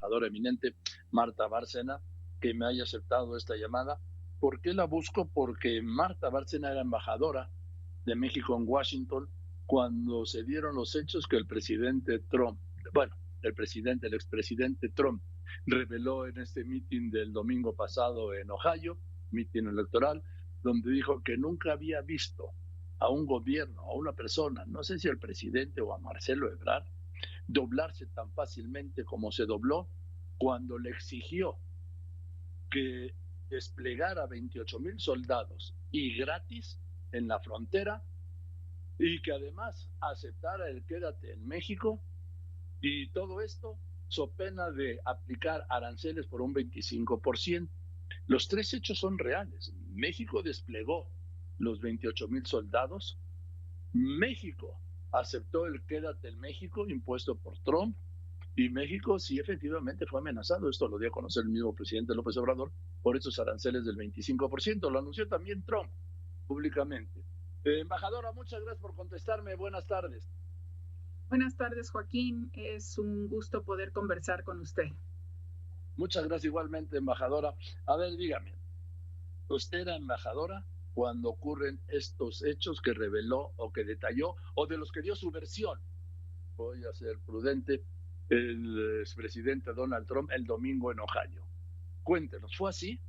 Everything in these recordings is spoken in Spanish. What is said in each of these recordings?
embajadora eminente Marta Bárcena, que me haya aceptado esta llamada. ¿Por qué la busco? Porque Marta Bárcena era embajadora de México en Washington cuando se dieron los hechos que el presidente Trump, bueno, el expresidente Trump, reveló en este mitin del domingo pasado en Ohio, mitin electoral, donde dijo que nunca había visto a un gobierno, a una persona, no sé si al presidente o a Marcelo Ebrard, doblarse tan fácilmente como se dobló cuando le exigió que desplegara 28,000 soldados y gratis en la frontera y que además aceptara el quédate en México, y todo esto so pena de aplicar aranceles por un 25%. Los tres hechos son reales. México desplegó los 28,000 soldados. México aceptó el quédate en México impuesto por Trump. Y México sí efectivamente fue amenazado. Esto lo dio a conocer el mismo presidente López Obrador por esos aranceles del 25%. Lo anunció también Trump públicamente. Embajadora, muchas gracias por contestarme. Buenas tardes. Buenas tardes, Joaquín. Es un gusto poder conversar con usted. Muchas gracias igualmente, embajadora. A ver, dígame, ¿usted era embajadora cuando ocurren estos hechos que reveló o que detalló o de los que dio su versión? Voy a ser prudente. El expresidente Donald Trump el domingo en Ohio. Cuéntenos, ¿fue así?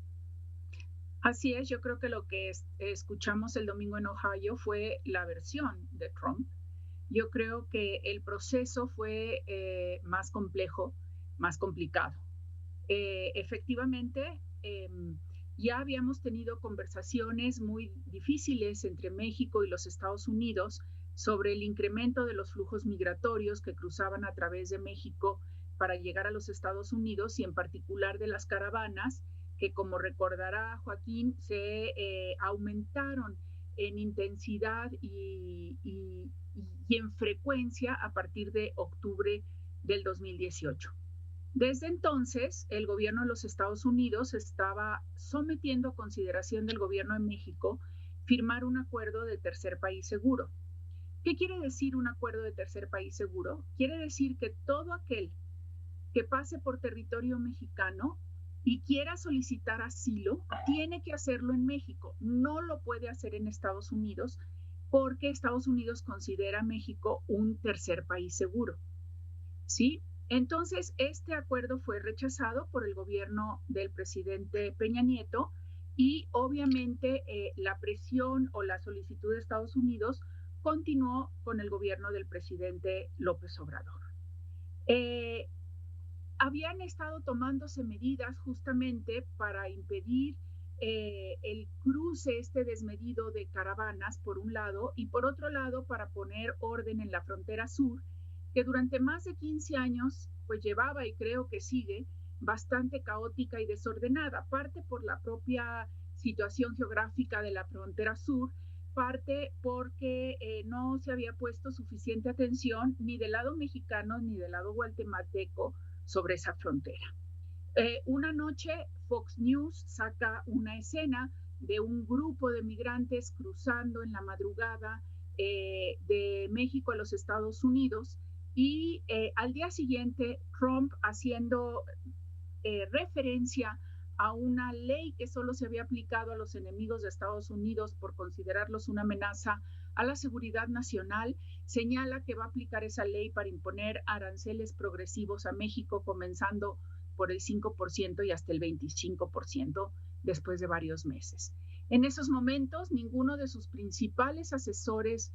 Así es, yo creo que lo que escuchamos el domingo en Ohio fue la versión de Trump. Yo creo que el proceso fue más complejo, más complicado. Efectivamente, ya habíamos tenido conversaciones muy difíciles entre México y los Estados Unidos sobre el incremento de los flujos migratorios que cruzaban a través de México para llegar a los Estados Unidos y en particular de las caravanas que, como recordará Joaquín, se aumentaron en intensidad y en frecuencia a partir de octubre del 2018. Desde entonces, el gobierno de los Estados Unidos estaba sometiendo a consideración del gobierno de México firmar un acuerdo de tercer país seguro. ¿Qué quiere decir un acuerdo de tercer país seguro? Quiere decir que todo aquel que pase por territorio mexicano y quiera solicitar asilo, tiene que hacerlo en México. No lo puede hacer en Estados Unidos porque Estados Unidos considera a México un tercer país seguro. ¿Sí? Entonces, este acuerdo fue rechazado por el gobierno del presidente Peña Nieto y obviamente la presión o la solicitud de Estados Unidos continuó con el gobierno del presidente López Obrador. Eh, Habían estado tomándose medidas justamente para impedir el cruce desmedido de caravanas, por un lado, y por otro lado, para poner orden en la frontera sur, que durante más de 15 años pues llevaba y creo que sigue bastante caótica y desordenada, parte por la propia situación geográfica de la frontera sur, parte porque no se había puesto suficiente atención ni del lado mexicano ni del lado guatemalteco sobre esa frontera. Una noche Fox News saca una escena de un grupo de migrantes cruzando en la madrugada de México a los Estados Unidos y al día siguiente Trump haciendo referencia a una ley que solo se había aplicado a los enemigos de Estados Unidos por considerarlos una amenaza a la seguridad nacional, señala que va a aplicar esa ley para imponer aranceles progresivos a México, comenzando por el 5% y hasta el 25% después de varios meses. En esos momentos, ninguno de sus principales asesores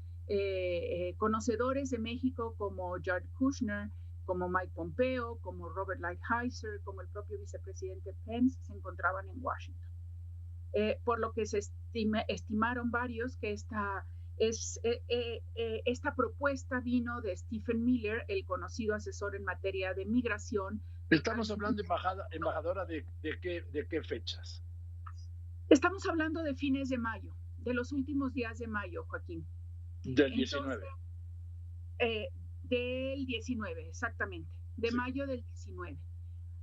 conocedores de México, como Jared Kushner, como Mike Pompeo, como Robert Lighthizer, como el propio vicepresidente Pence, se encontraban en Washington. Por lo que se estimaron varios que esta propuesta vino de Stephen Miller, el conocido asesor en materia de migración. Estamos hablando, embajadora, ¿de qué fechas? Estamos hablando de fines de mayo, de los últimos días de mayo, Joaquín. Del 19. Del 19, exactamente, de sí. Mayo del 19.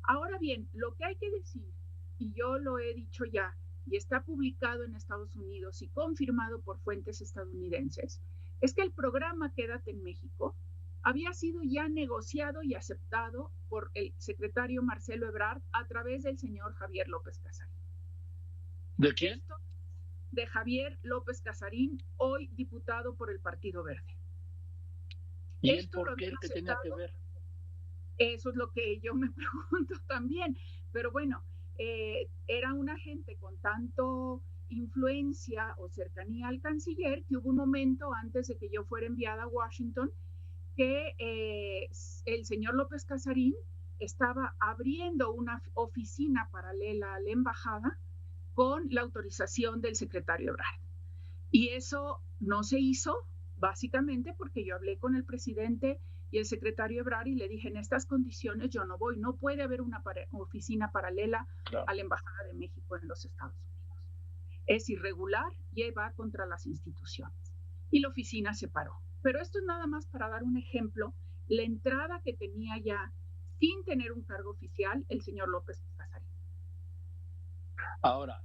Ahora bien, lo que hay que decir, y yo lo he dicho ya, y está publicado en Estados Unidos y confirmado por fuentes estadounidenses, es que el programa Quédate en México había sido ya negociado y aceptado por el secretario Marcelo Ebrard a través del señor Javier López Casarín. ¿De quién? Esto de Javier López Casarín, hoy diputado por el Partido Verde. ¿Y él por qué? ¿Qué tenía que ver? Eso es lo que yo me pregunto también. Pero bueno, era una gente con tanto influencia o cercanía al canciller que hubo un momento antes de que yo fuera enviada a Washington que el señor López Casarín estaba abriendo una oficina paralela a la embajada con la autorización del secretario Ebrard. Y eso no se hizo básicamente porque yo hablé con el presidente y el secretario Ebrard y le dije, en estas condiciones yo no voy, no puede haber una oficina paralela a la Embajada de México en los Estados Unidos. Es irregular y va contra las instituciones. Y la oficina se paró. Pero esto es nada más para dar un ejemplo, la entrada que tenía ya sin tener un cargo oficial el señor López Casarín. Ahora,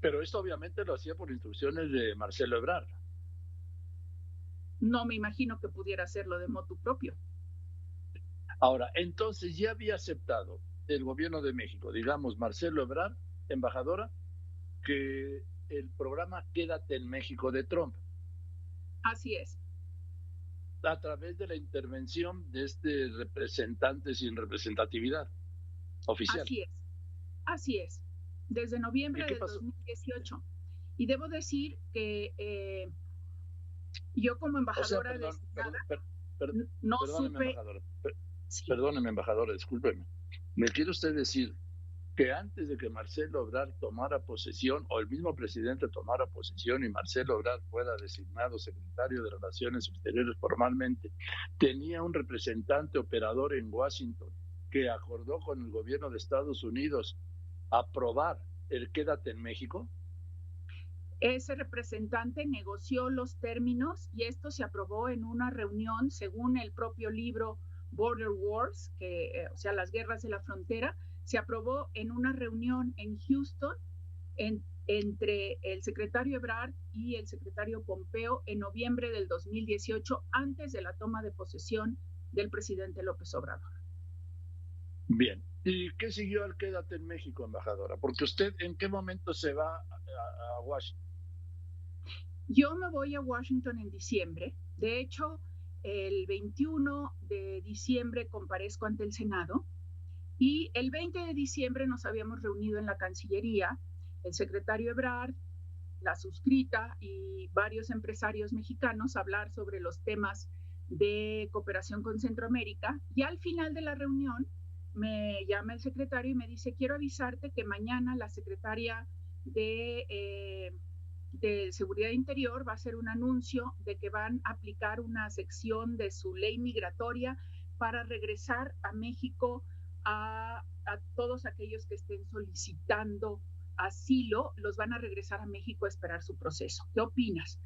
pero esto obviamente lo hacía por instrucciones de Marcelo Ebrard. No me imagino que pudiera hacerlo de motu propio. Ahora, entonces ya había aceptado el gobierno de México, digamos, Marcelo Ebrard, embajadora, que el programa Quédate en México de Trump. Así es. A través de la intervención de este representante sin representatividad oficial. Así es. Desde noviembre de 2018. Y debo decir que yo como embajadora no supe... Perdóneme, embajadora, discúlpeme. ¿Me quiere usted decir que antes de que Marcelo Ebrard tomara posesión, o el mismo presidente tomara posesión y Marcelo Ebrard fuera designado secretario de Relaciones Exteriores formalmente, tenía un representante operador en Washington que acordó con el gobierno de Estados Unidos aprobar el Quédate en México? Ese representante negoció los términos y esto se aprobó en una reunión, según el propio libro Border Wars, o sea, las guerras de la frontera, se aprobó en una reunión en Houston entre el secretario Ebrard y el secretario Pompeo en noviembre del 2018, antes de la toma de posesión del presidente López Obrador. Bien. ¿Y qué siguió al Quédate en México, embajadora? Porque usted, ¿en qué momento se va a Washington? Yo me voy a Washington en diciembre. De hecho, el 21 de diciembre comparezco ante el Senado y el 20 de diciembre nos habíamos reunido en la Cancillería, el secretario Ebrard, la suscrita y varios empresarios mexicanos a hablar sobre los temas de cooperación con Centroamérica. Y al final de la reunión me llama el secretario y me dice, quiero avisarte que mañana la secretaria de Seguridad Interior va a hacer un anuncio de que van a aplicar una sección de su ley migratoria para regresar a México a todos aquellos que estén solicitando asilo, los van a regresar a México a esperar su proceso. ¿Qué opinas?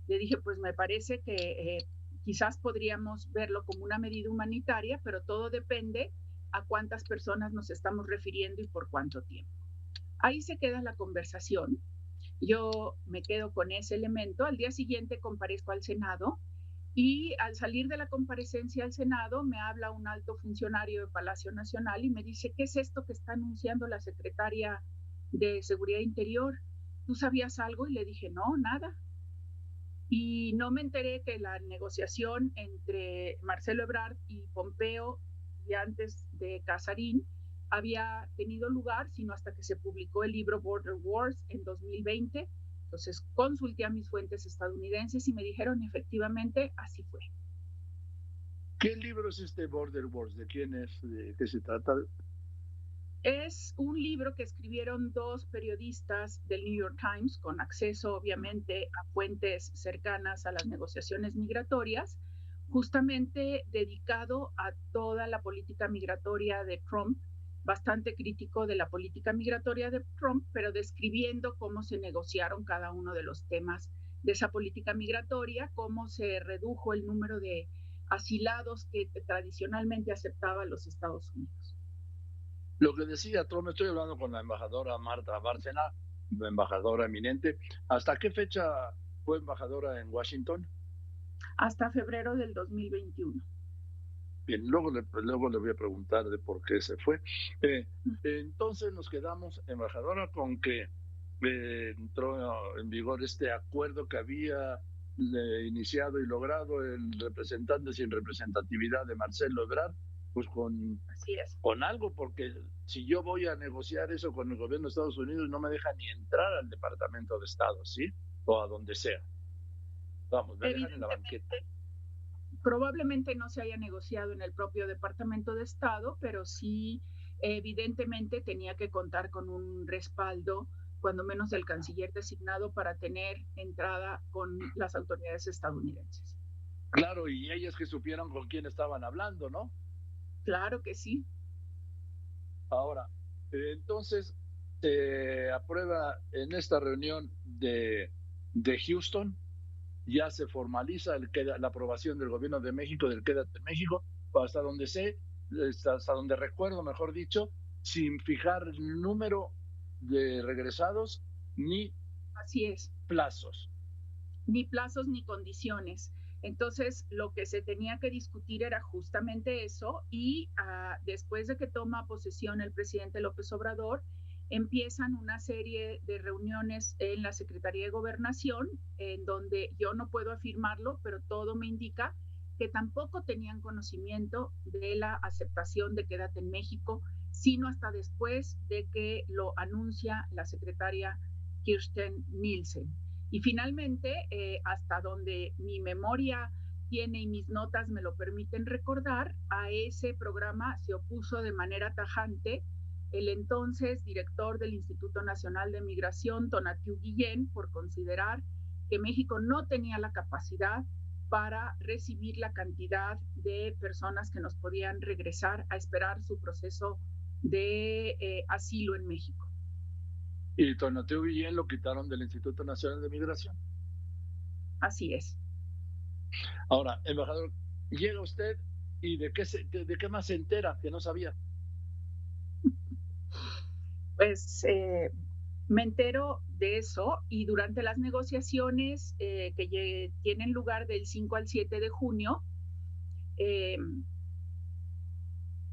Le dije, pues me parece que quizás podríamos verlo como una medida humanitaria, pero todo depende a cuántas personas nos estamos refiriendo y por cuánto tiempo. Ahí se queda la conversación. Yo me quedo con ese elemento. Al día siguiente comparezco al Senado y al salir de la comparecencia al Senado me habla un alto funcionario de Palacio Nacional y me dice, ¿qué es esto que está anunciando la secretaria de Seguridad Interior? ¿Tú sabías algo? Y le dije, no, nada. Y no me enteré que la negociación entre Marcelo Ebrard y Pompeo y antes de Casarín había tenido lugar, sino hasta que se publicó el libro Border Wars en 2020. Entonces consulté a mis fuentes estadounidenses y me dijeron efectivamente así fue. ¿Qué libro es este Border Wars? ¿De quién es? ¿De qué se trata? Es un libro que escribieron dos periodistas del New York Times, con acceso obviamente a fuentes cercanas a las negociaciones migratorias, justamente dedicado a toda la política migratoria de Trump, bastante crítico de la política migratoria de Trump, pero describiendo cómo se negociaron cada uno de los temas de esa política migratoria, cómo se redujo el número de asilados que tradicionalmente aceptaba los Estados Unidos. Lo que decía Trump, estoy hablando con la embajadora Marta Bárcena, embajadora eminente. ¿Hasta qué fecha fue embajadora en Washington? hasta febrero del 2021. Bien, luego le voy a preguntar de por qué se fue. Entonces nos quedamos, embajadora, con que entró en vigor este acuerdo que había iniciado y logrado el representante sin representatividad de Marcelo Ebrard, pues Así es. con algo, porque si yo voy a negociar eso con el gobierno de Estados Unidos, no me deja ni entrar al Departamento de Estado, ¿sí? O a donde sea. Vamos, me dejan en la banqueta. Probablemente no se haya negociado en el propio Departamento de Estado, pero sí, evidentemente tenía que contar con un respaldo, cuando menos del canciller designado, para tener entrada con las autoridades estadounidenses. Claro, y ellas que supieron con quién estaban hablando, ¿no? Claro que sí. Ahora, entonces, se aprueba en esta reunión de Houston, ya se formaliza la aprobación del gobierno de México, del Quédate en México, hasta donde sé, hasta donde recuerdo, mejor dicho, sin fijar el número de regresados ni Así es. plazos. Ni plazos ni condiciones. Entonces, lo que se tenía que discutir era justamente eso y después de que toma posesión el presidente López Obrador, empiezan una serie de reuniones en la Secretaría de Gobernación, en donde yo no puedo afirmarlo, pero todo me indica que tampoco tenían conocimiento de la aceptación de Quédate en México, sino hasta después de que lo anuncia la secretaria Kirsten Nielsen. Y finalmente, hasta donde mi memoria tiene y mis notas me lo permiten recordar, a ese programa se opuso de manera tajante el entonces director del Instituto Nacional de Migración, Tonatiuh Guillén, por considerar que México no tenía la capacidad para recibir la cantidad de personas que nos podían regresar a esperar su proceso de asilo en México. Y Tonatiuh Guillén lo quitaron del Instituto Nacional de Migración. Así es. Ahora, embajador, llega usted y de qué más se entera que no sabía. Pues me entero de eso y durante las negociaciones que tienen lugar del 5 al 7 de junio, eh,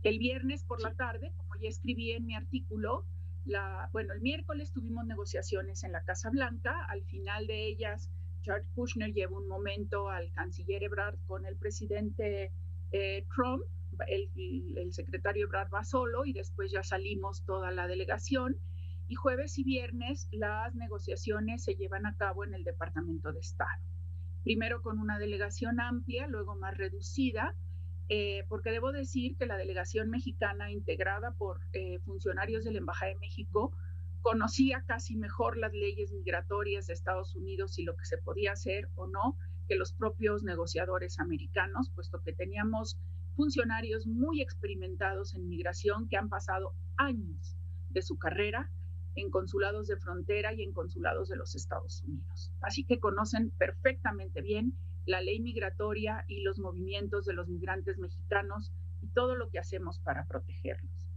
el viernes por la tarde, como ya escribí en mi artículo, el miércoles tuvimos negociaciones en la Casa Blanca. Al final de ellas, Jared Kushner lleva un momento al canciller Ebrard con el presidente Trump. El secretario Ebrard va solo y después ya salimos toda la delegación. Y jueves y viernes las negociaciones se llevan a cabo en el Departamento de Estado. Primero con una delegación amplia, luego más reducida, porque debo decir que la delegación mexicana, integrada por funcionarios de la Embajada de México, conocía casi mejor las leyes migratorias de Estados Unidos y lo que se podía hacer o no que los propios negociadores americanos, puesto que teníamos funcionarios muy experimentados en migración que han pasado años de su carrera en consulados de frontera y en consulados de los Estados Unidos. Así que conocen perfectamente bien la ley migratoria y los movimientos de los migrantes mexicanos y todo lo que hacemos para protegerlos.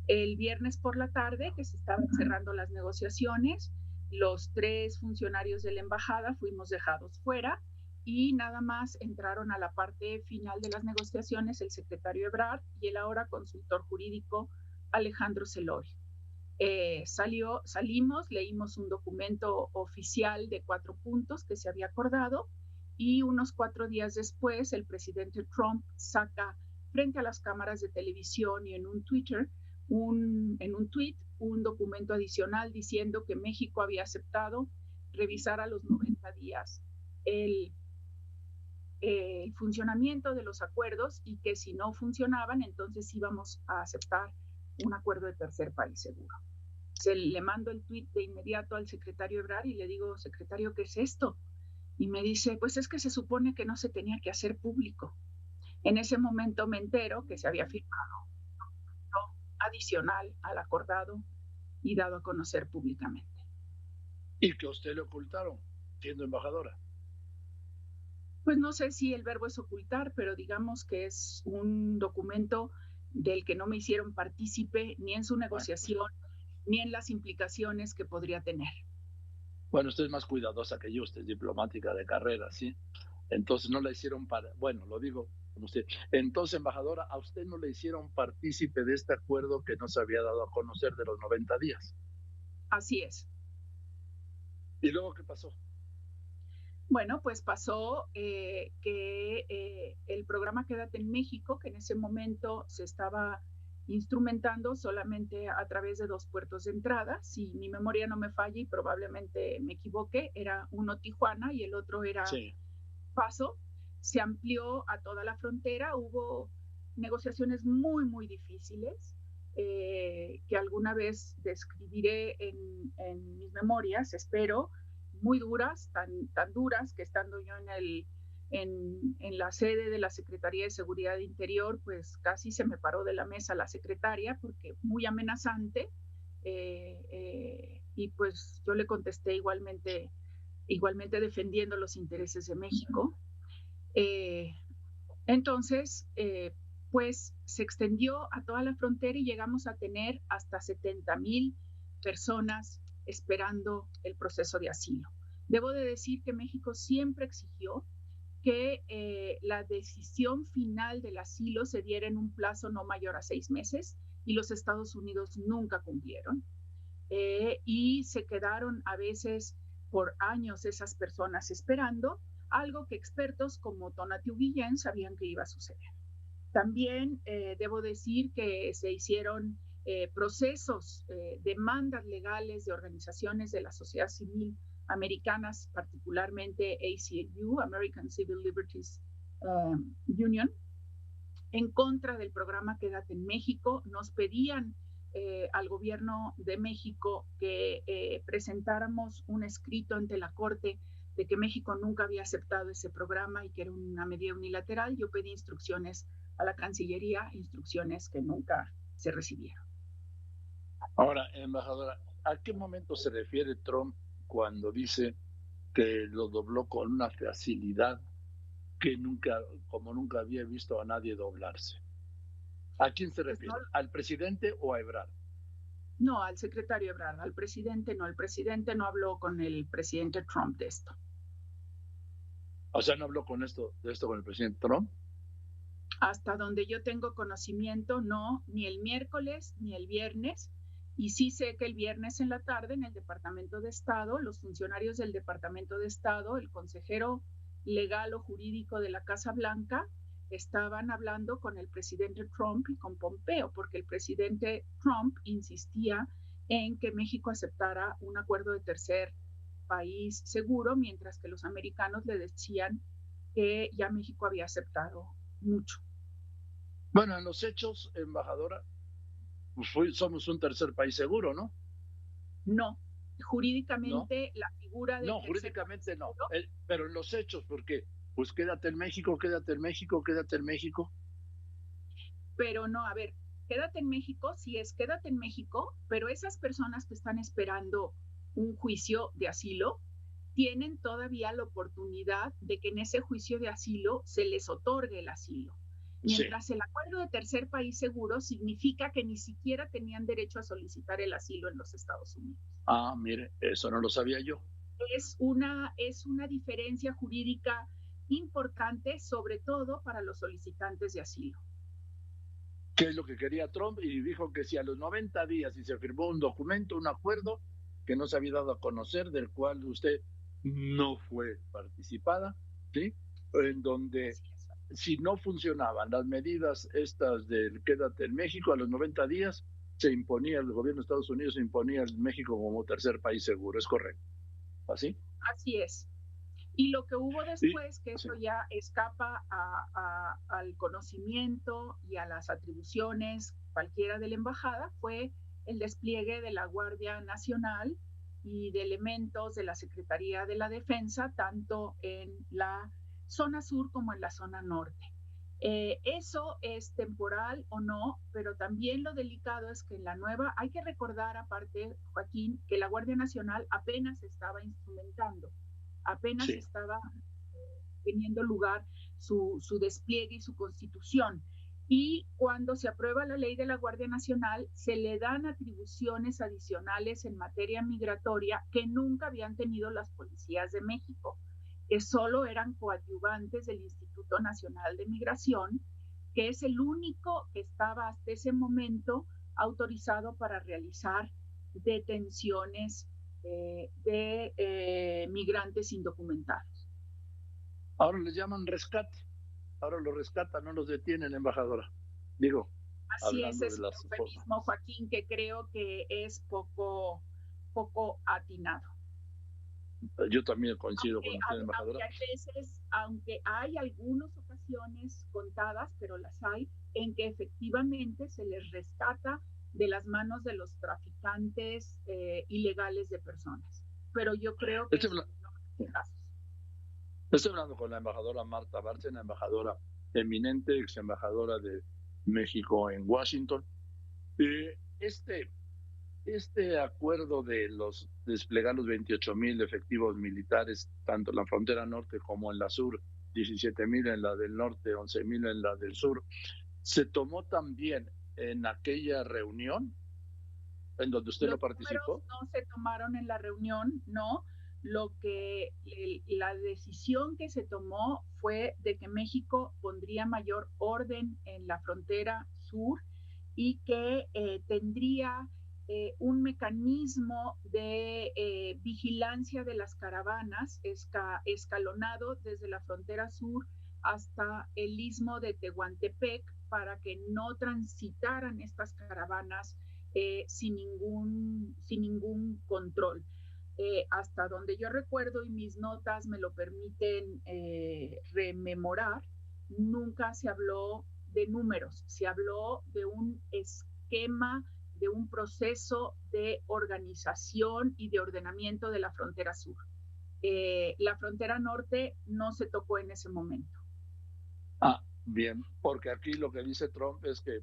El viernes por la tarde, que se estaban cerrando las negociaciones, los 3 funcionarios de la embajada fuimos dejados fuera y nada más entraron a la parte final de las negociaciones el secretario Ebrard y el ahora consultor jurídico Alejandro Celorio. Salimos, leímos un documento oficial de 4 puntos que se había acordado y unos 4 días después el presidente Trump saca frente a las cámaras de televisión y en un Twitter, en un tweet, un documento adicional diciendo que México había aceptado revisar a los 90 días el funcionamiento de los acuerdos y que si no funcionaban, entonces íbamos a aceptar un acuerdo de tercer país seguro. Le mando el tweet de inmediato al secretario Ebrard y le digo, secretario, ¿qué es esto? Y me dice, pues es que se supone que no se tenía que hacer público. En ese momento me entero que se había firmado un adicional al acordado y dado a conocer públicamente. Y que a usted le ocultaron, siendo embajadora. Pues no sé si el verbo es ocultar, pero digamos que es un documento del que no me hicieron partícipe ni en su negociación, ni en las implicaciones que podría tener. Bueno, usted es más cuidadosa que yo, usted es diplomática de carrera, ¿sí? Entonces no la hicieron bueno, lo digo como usted. Entonces, embajadora, a usted no le hicieron partícipe de este acuerdo que no se había dado a conocer de los 90 días. Así es. ¿Y luego qué pasó? Bueno, pues pasó que el programa Quédate en México, que en ese momento se estaba instrumentando solamente a través de 2 puertos de entrada, si mi memoria no me falla y probablemente me equivoque, era uno Tijuana y el otro era Sí. Paso, se amplió a toda la frontera, hubo negociaciones muy, muy difíciles, que alguna vez describiré en mis memorias, espero, muy duras, tan duras que estando yo en la sede de la Secretaría de Seguridad Interior, pues casi se me paró de la mesa la secretaria porque muy amenazante, y pues yo le contesté igualmente defendiendo los intereses de México. Eh, entonces, pues se extendió a toda la frontera y llegamos a tener hasta 70,000 personas esperando el proceso de asilo. Debo de decir que México siempre exigió que la decisión final del asilo se diera en un plazo no mayor a 6 meses y los Estados Unidos nunca cumplieron. Y se quedaron a veces por años esas personas esperando algo que expertos como Tonatiuh Guillén sabían que iba a suceder. También debo decir que se hicieron procesos, demandas legales de organizaciones de la sociedad civil americanas, particularmente ACLU, American Civil Liberties Union, en contra del programa Quédate en México. Nos pedían al gobierno de México que presentáramos un escrito ante la Corte de que México nunca había aceptado ese programa y que era una medida unilateral. Yo pedí instrucciones a la Cancillería, instrucciones que nunca se recibieron. Ahora, embajadora, ¿a qué momento se refiere Trump cuando dice que lo dobló con una facilidad que nunca, como nunca había visto a nadie doblarse? ¿A quién se Pues no, refiere? ¿Al presidente o a Ebrard? no, al secretario Ebrard, al presidente no. El presidente no habló con el presidente Trump de esto. O sea, ¿no habló de esto con el presidente Trump? Hasta donde yo tengo conocimiento, no, ni el miércoles ni el viernes. Y sí sé que el viernes en la tarde en el Departamento de Estado, los funcionarios del Departamento de Estado, el consejero legal o jurídico de la Casa Blanca, estaban hablando con el presidente Trump y con Pompeo, porque el presidente Trump insistía en que México aceptara un acuerdo de tercer país seguro, mientras que los americanos le decían que ya México había aceptado mucho. Bueno, en los hechos, embajadora, pues somos un tercer país seguro, ¿no? No, ¿No? jurídicamente la figura del No, tercer país jurídicamente no. seguro, Pero en los hechos, porque pues quédate en México, quédate en México, quédate en México. pero no, a ver, quédate en México, sí es quédate en México, pero esas personas que están esperando un juicio de asilo tienen todavía la oportunidad de que en ese juicio de asilo se les otorgue el asilo. Sí. Mientras el acuerdo de tercer país seguro significa que ni siquiera tenían derecho a solicitar el asilo en los Estados Unidos. Ah, mire, eso no lo sabía yo. Es una diferencia jurídica importante, sobre todo para los solicitantes de asilo. ¿Qué es lo que quería Trump? Y dijo que si a los 90 días y se firmó un documento, un acuerdo que no se había dado a conocer, del cual usted no fue participada, ¿sí? En donde si no funcionaban las medidas estas del quédate en México, a los 90 días se imponía, el gobierno de Estados Unidos se imponía a México como tercer país seguro, ¿es correcto? ¿Así? Así es. Y lo que hubo después, que Sí. eso ya escapa al conocimiento y a las atribuciones cualquiera de la embajada, fue el despliegue de la Guardia Nacional y de elementos de la Secretaría de la Defensa, tanto en la zona sur como en la zona norte. Eso es temporal o no, pero también lo delicado es que en la nueva, hay que recordar aparte, Joaquín, que la Guardia Nacional apenas se estaba instrumentando, apenas Sí. estaba teniendo lugar su despliegue y su constitución. Y cuando se aprueba la ley de la Guardia Nacional, se le dan atribuciones adicionales en materia migratoria que nunca habían tenido las policías de México. que solo eran coadyuvantes del Instituto Nacional de Migración, que es el único que estaba hasta ese momento autorizado para realizar detenciones de migrantes indocumentados. Ahora les llaman rescate, ahora los rescatan, no los detienen, embajadora. Digo, Así es hablando de un las formas. eufemismo, Joaquín, que creo que es poco atinado. Yo también coincido con usted, Aunque embajadora. hay veces, aunque hay algunas ocasiones contadas, pero las hay, en que efectivamente se les rescata de las manos de los traficantes ilegales de personas. Pero yo creo que Estoy, es habla- uno de los casos. Estoy hablando con la embajadora Marta Bárcena, embajadora eminente, ex embajadora de México en Washington. Eh, este, este acuerdo de desplegar los 28,000 efectivos militares, tanto en la frontera norte como en la sur, 17,000 en la del norte, 11,000 en la del sur, se tomó también en aquella reunión en donde usted Los no números participó. no se tomaron en la reunión, no. La decisión que se tomó fue de que México pondría mayor orden en la frontera sur y que tendría un mecanismo de vigilancia de las caravanas escalonado desde la frontera sur hasta el istmo de Tehuantepec para que no transitaran estas caravanas sin ningún control. Hasta donde yo recuerdo y mis notas me lo permiten rememorar, nunca se habló de números, se habló de un esquema, de un proceso de organización y de ordenamiento de la frontera sur. La frontera norte no se tocó en ese momento. Ah, bien, porque aquí lo que dice Trump es que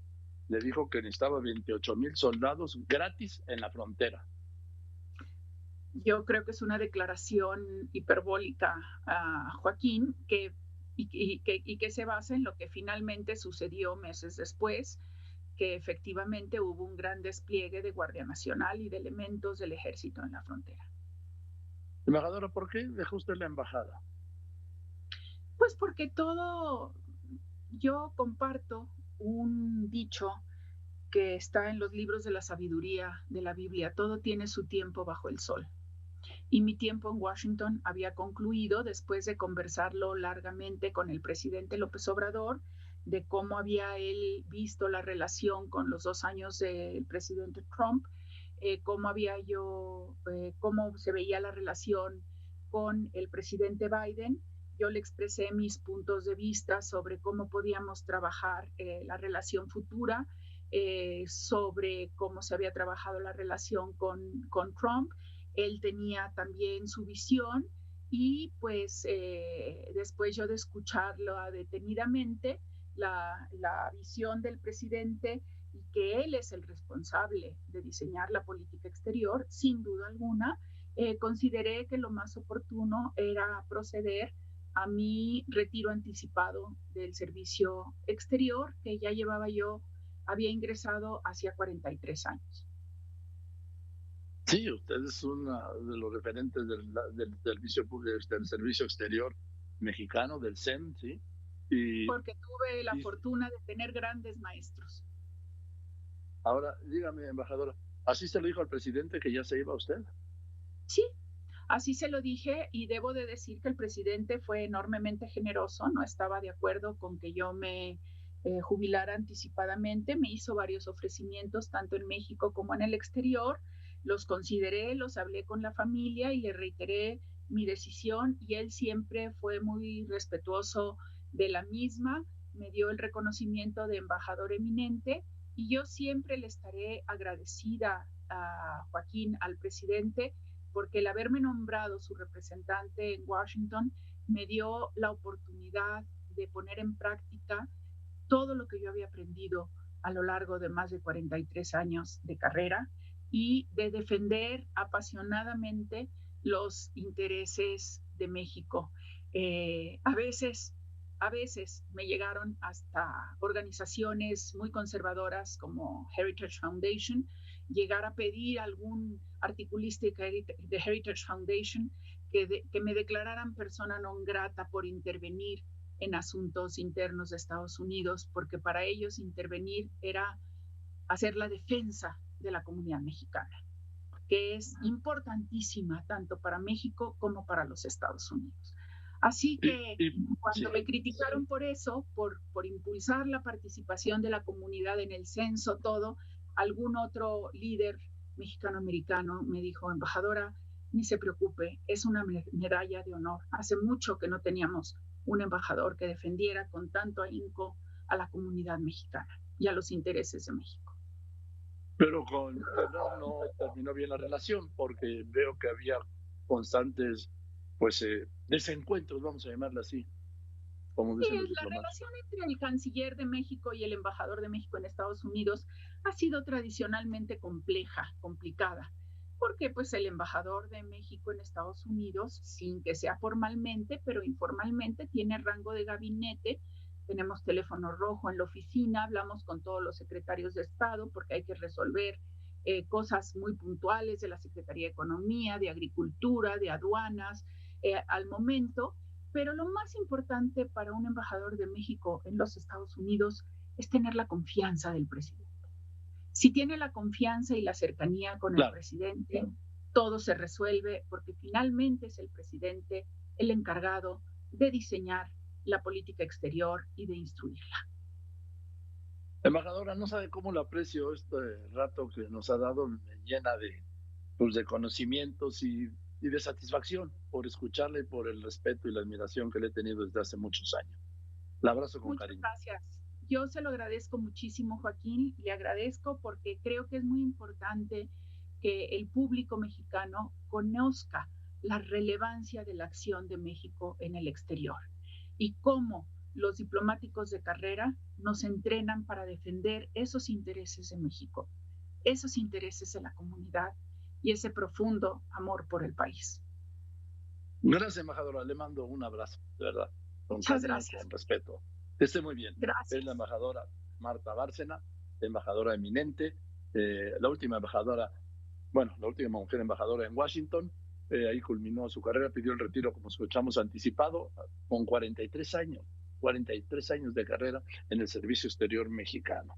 le dijo que necesitaba 28,000 soldados gratis en la frontera. Yo creo que es una declaración hiperbólica, Joaquín, y que se basa en lo que finalmente sucedió meses después, que efectivamente hubo un gran despliegue de Guardia Nacional y de elementos del ejército en la frontera. Embajadora, ¿por qué dejó usted la embajada? Pues porque yo comparto un dicho que está en los libros de la sabiduría de la Biblia, todo tiene su tiempo bajo el sol. Y mi tiempo en Washington había concluido después de conversarlo largamente con el presidente López Obrador, de cómo había él visto la relación con los 2 años del presidente Trump, cómo se veía la relación con el presidente Biden. Yo le expresé mis puntos de vista sobre cómo podíamos trabajar la relación futura, sobre cómo se había trabajado la relación con Trump. Él tenía también su visión y pues después yo de escucharlo detenidamente, la visión del presidente y que él es el responsable de diseñar la política exterior, sin duda alguna, consideré que lo más oportuno era proceder a mi retiro anticipado del servicio exterior, que ya había ingresado hacia 43 años. Sí, usted es uno de los referentes del servicio exterior mexicano, del CEN, ¿sí? Porque tuve la Y fortuna de tener grandes maestros. ahora, dígame, embajadora, ¿así se lo dijo al presidente que ya se iba usted? Sí, así se lo dije y debo de decir que el presidente fue enormemente generoso, no estaba de acuerdo con que yo me jubilara anticipadamente, me hizo varios ofrecimientos tanto en México como en el exterior, los consideré, los hablé con la familia y le reiteré mi decisión y él siempre fue muy respetuoso de la misma, me dio el reconocimiento de embajador eminente y yo siempre le estaré agradecida a Joaquín, al presidente, porque el haberme nombrado su representante en Washington me dio la oportunidad de poner en práctica todo lo que yo había aprendido a lo largo de más de 43 años de carrera y de defender apasionadamente los intereses de México. A veces me llegaron hasta organizaciones muy conservadoras como Heritage Foundation, llegar a pedir a algún articulista de Heritage Foundation que me declararan persona non grata por intervenir en asuntos internos de Estados Unidos, porque para ellos intervenir era hacer la defensa de la comunidad mexicana, que es importantísima tanto para México como para los Estados Unidos. Así que cuando me criticaron por eso, por impulsar la participación de la comunidad en el censo, todo, algún otro líder mexicano-americano me dijo, embajadora, ni se preocupe, es una medalla de honor. Hace mucho que no teníamos un embajador que defendiera con tanto ahínco a la comunidad mexicana y a los intereses de México. Pero con Ebrard no terminó bien la relación porque veo que había constantes desencuentros, vamos a llamarla así, como dicen los La diplomáticos. relación entre el canciller de México y el embajador de México en Estados Unidos ha sido tradicionalmente compleja, complicada, porque pues el embajador de México en Estados Unidos, sin que sea formalmente, pero informalmente, tiene rango de gabinete. Tenemos teléfono rojo en la oficina, hablamos con todos los secretarios de Estado porque hay que resolver cosas muy puntuales de la Secretaría de Economía, de Agricultura, de Aduanas, al momento. Pero lo más importante para un embajador de México en los Estados Unidos es tener la confianza del presidente. Si tiene la confianza y la cercanía con el presidente, todo se resuelve porque finalmente es el presidente el encargado de diseñar la política exterior y de instruirla. Embajadora, no sabe cómo lo aprecio este rato que nos ha dado, me llena de conocimientos y de satisfacción por escucharle y por el respeto y la admiración que le he tenido desde hace muchos años. La abrazo con Muchas cariño. Gracias. Yo se lo agradezco muchísimo, Joaquín. Le agradezco porque creo que es muy importante que el público mexicano conozca la relevancia de la acción de México en el exterior y cómo los diplomáticos de carrera nos entrenan para defender esos intereses de México, esos intereses de la comunidad y ese profundo amor por el país. Gracias, embajadora. Le mando un abrazo, de verdad, con Muchas cariño, gracias. con respeto. Que esté muy bien. Gracias. Es la embajadora Marta Bárcena, embajadora eminente, la última mujer embajadora en Washington. Ahí culminó su carrera, pidió el retiro, como escuchamos, anticipado, con 43 años de carrera en el Servicio Exterior mexicano.